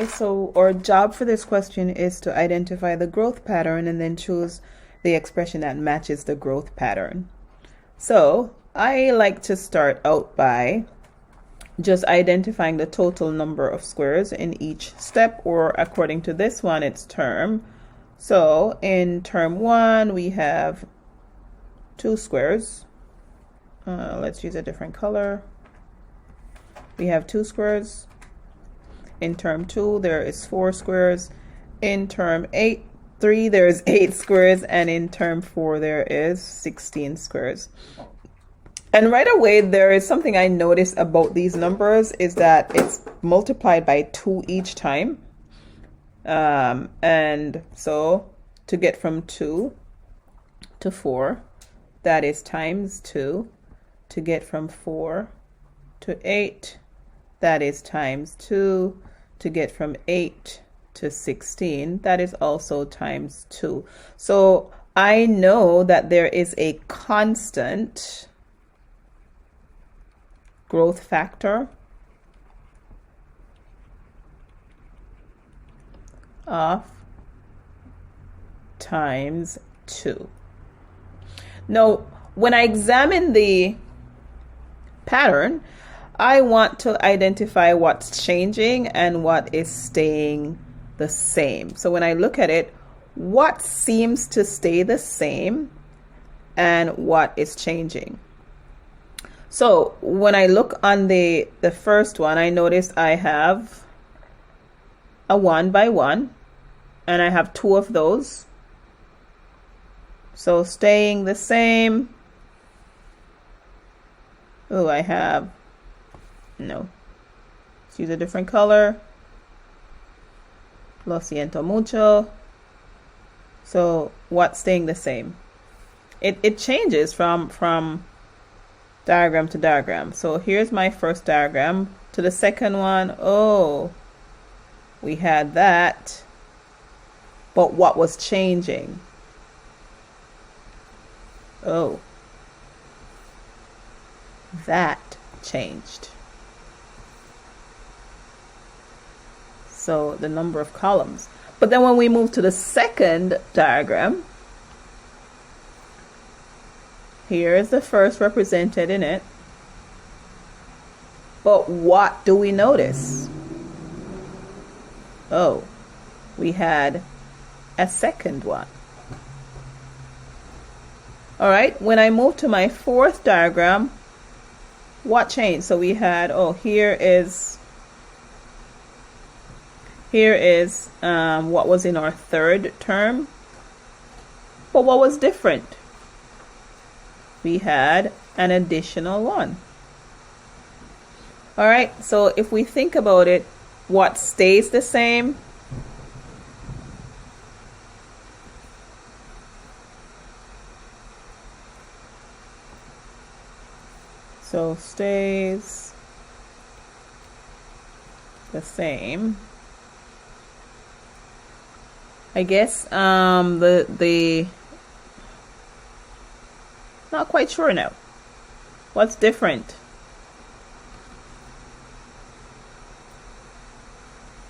So our job for this question is to identify the growth pattern and then choose the expression that matches the growth pattern. So I like to start out by just identifying the total number of squares in each step, or according to this one, it's term. So in term 1, we have 2 squares. Let's use a different color. We have 2 squares. In term 2, there is 4 squares. In term 3, there is 8 squares. And in term 4, there is 16 squares. And right away, there is something I noticed about these numbers is that it's multiplied by 2 each time. And so to get from 2 to 4, that is times 2. To get from 4 to 8, that is times 2. To get from 8 to 16, that is also times 2. So I know that there is a constant growth factor of times 2. Now, when I examine the pattern, I want to identify what's changing and what is staying the same. So when I look at it, what seems to stay the same and what is changing? So when I look on the first one, I notice I have a 1 by 1, and I have 2 of those. So staying the same. Oh, I have, no, let's use a different color. Lo siento mucho. So what's staying the same? It changes from diagram to diagram. So here's my first diagram. To the second one, oh, we had that. But what was changing? Oh, that changed. So the number of columns. But then when we move to the second diagram, here is the first represented in it. But what do we notice? Oh, we had a second one. All right, when I move to my fourth diagram, what changed? So we had, oh, here is what was in our third term. But what was different? We had an additional 1. All right, so if we think about it, what stays the same? So stays the same. I guess the not quite sure now. What's different?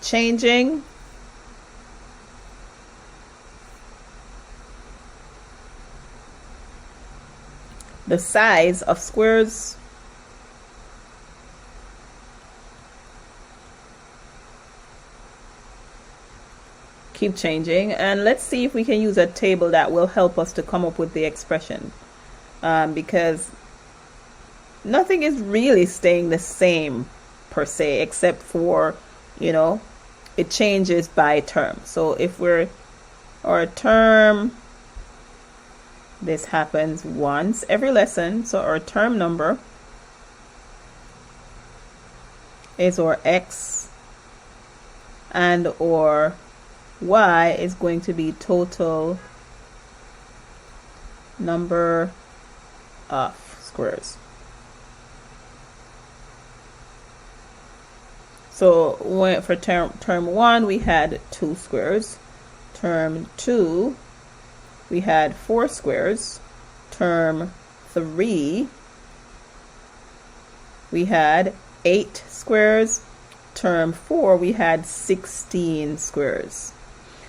Changing. The size of squares. Keep changing, and let's see if we can use a table that will help us to come up with the expression, because nothing is really staying the same per se, except for, it changes by term. So if we're our term, this happens once every lesson, so our term number is our x, and or y is going to be total number of squares. So for term 1, we had 2 squares. Term 2, we had 4 squares. Term 3, we had 8 squares. term 4, we had 16 squares.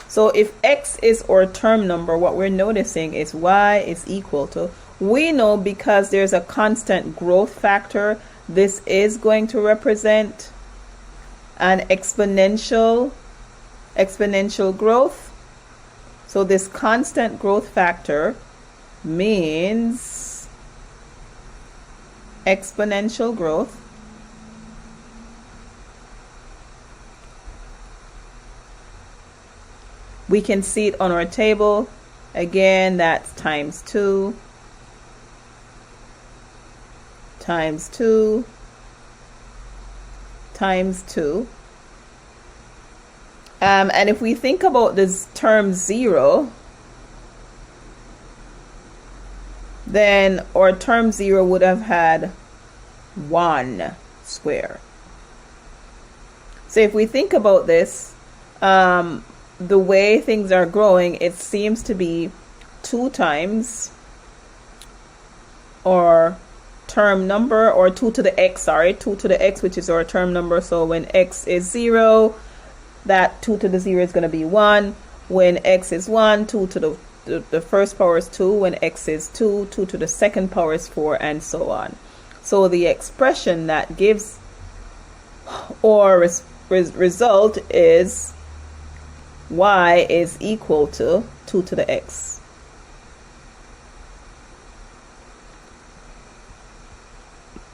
So if x is our term number, what we're noticing is y is equal to, we know because there's a constant growth factor, this is going to represent an exponential growth. So this constant growth factor means exponential growth. We can see it on our table. Again, that's times 2, times 2, times 2. And if we think about this term 0, then our term 0 would have had 1 square. So if we think about this, the way things are growing, it seems to be 2 times our term number, or 2 to the x, 2 to the x, which is our term number. So when x is 0, that 2 to the 0 is going to be 1. When x is 1, 2 to the first power is 2. When x is 2, 2 to the second power is 4, and so on. So the expression that gives or result is y is equal to 2 to the x.